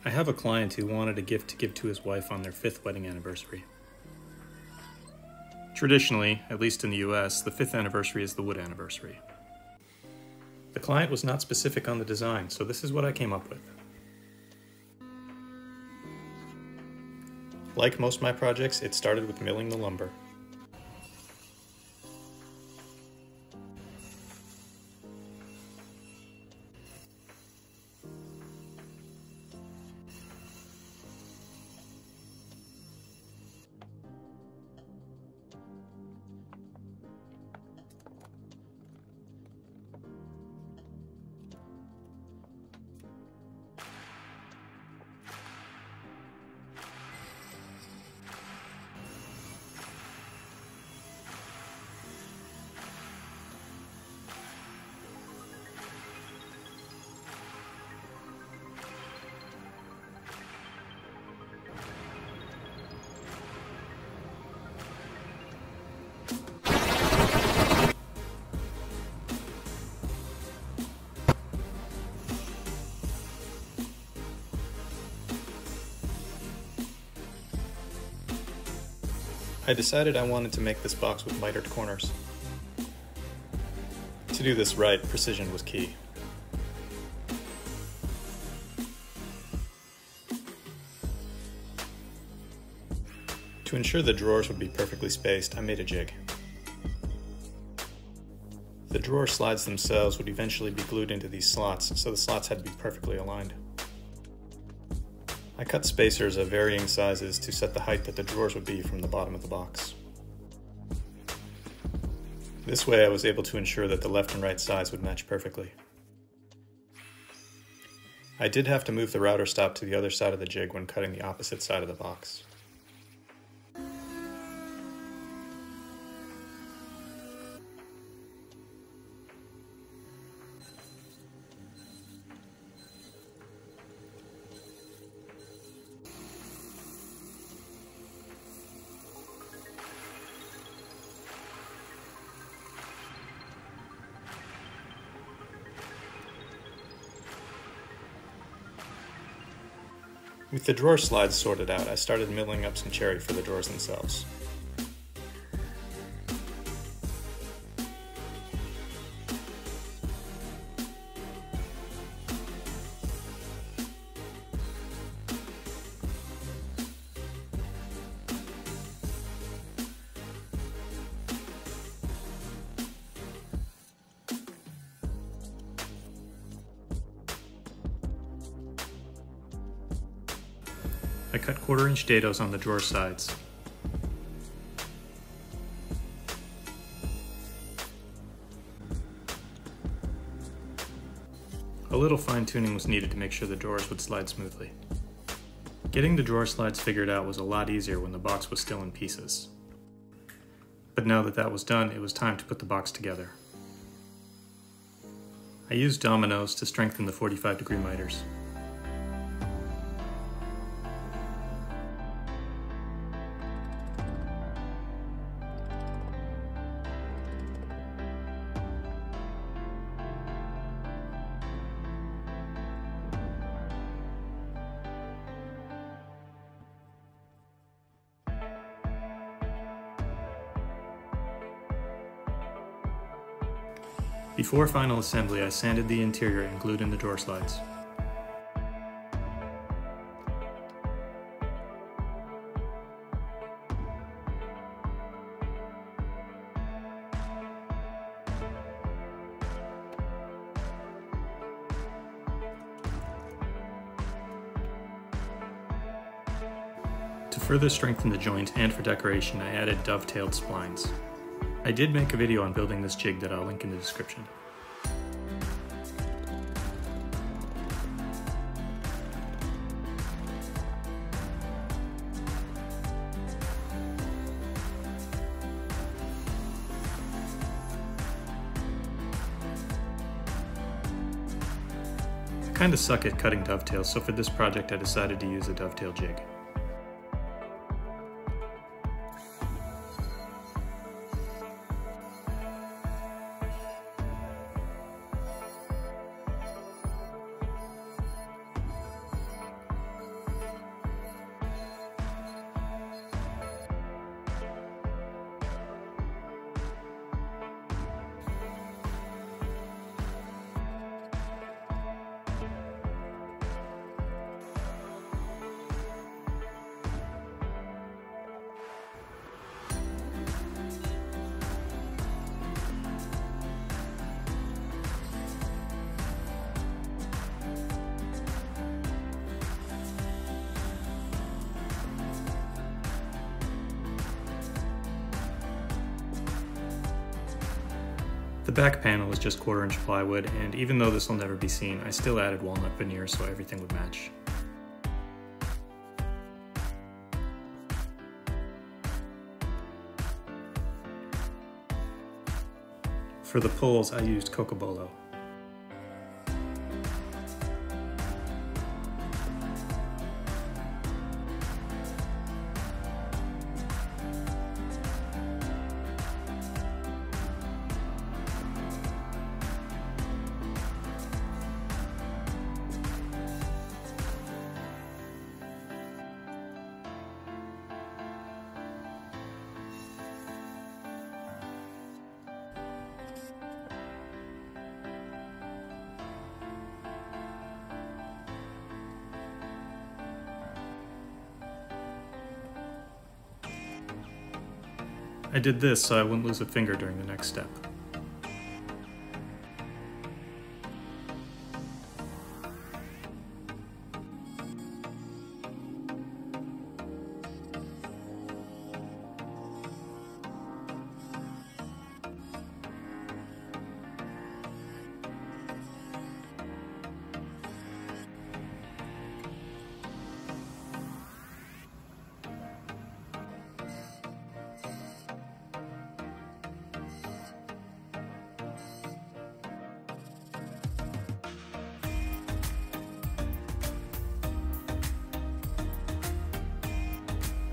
I have a client who wanted a gift to give to his wife on their 5th wedding anniversary. Traditionally, at least in the US, the 5th anniversary is the wood anniversary. The client was not specific on the design, so this is what I came up with. Like most of my projects, it started with milling the lumber. I decided I wanted to make this box with mitered corners. To do this right, precision was key. To ensure the drawers would be perfectly spaced, I made a jig. The drawer slides themselves would eventually be glued into these slots, so the slots had to be perfectly aligned. I cut spacers of varying sizes to set the height that the drawers would be from the bottom of the box. This way I was able to ensure that the left and right sides would match perfectly. I did have to move the router stop to the other side of the jig when cutting the opposite side of the box. With the drawer slides sorted out, I started milling up some cherry for the drawers themselves. I cut 1/4-inch dados on the drawer sides. A little fine-tuning was needed to make sure the drawers would slide smoothly. Getting the drawer slides figured out was a lot easier when the box was still in pieces. But now that that was done, it was time to put the box together. I used dominoes to strengthen the 45-degree miters. Before final assembly, I sanded the interior and glued in the drawer slides. To further strengthen the joint and for decoration, I added dovetailed splines. I did make a video on building this jig that I'll link in the description. I kinda suck at cutting dovetails, so for this project I decided to use a dovetail jig. The back panel is just 1/4-inch plywood, and even though this will never be seen, I still added walnut veneer so everything would match. For the pulls, I used cocobolo. I did this so I wouldn't lose a finger during the next step.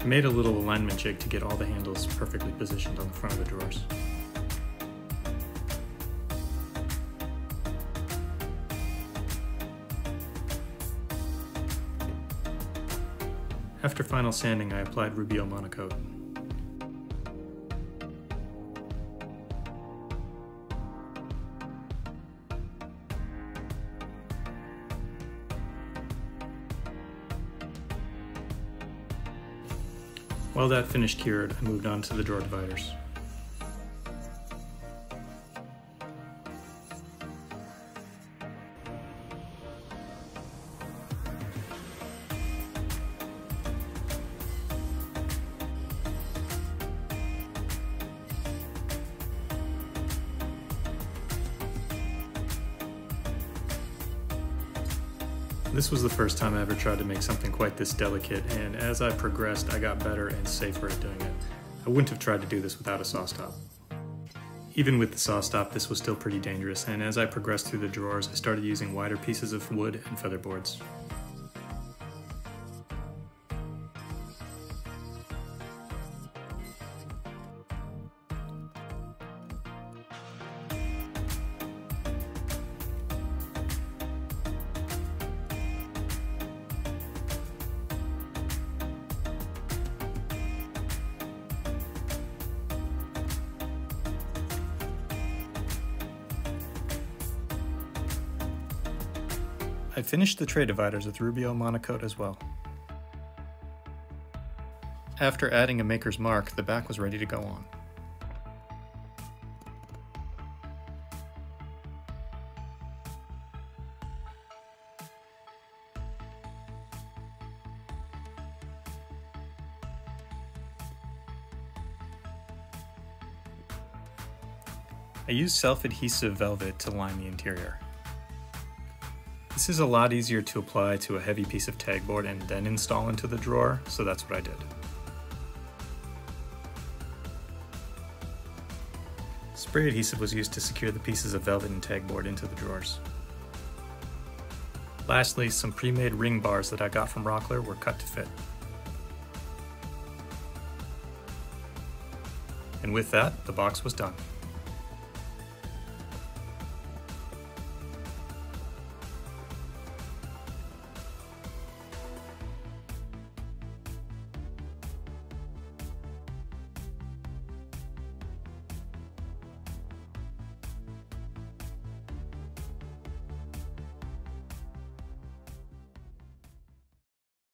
I made a little alignment jig to get all the handles perfectly positioned on the front of the drawers. After final sanding, I applied Rubio Monocoat. While that finish cured, I moved on to the drawer dividers. This was the first time I ever tried to make something quite this delicate, and as I progressed, I got better and safer at doing it. I wouldn't have tried to do this without a saw stop. Even with the saw stop, this was still pretty dangerous, and as I progressed through the drawers, I started using wider pieces of wood and feather boards. I finished the tray dividers with Rubio Monocoat as well. After adding a maker's mark, the back was ready to go on. I used self-adhesive velvet to line the interior. This is a lot easier to apply to a heavy piece of tagboard and then install into the drawer, so that's what I did. Spray adhesive was used to secure the pieces of velvet and tagboard into the drawers. Lastly, some pre-made ring bars that I got from Rockler were cut to fit. And with that, the box was done.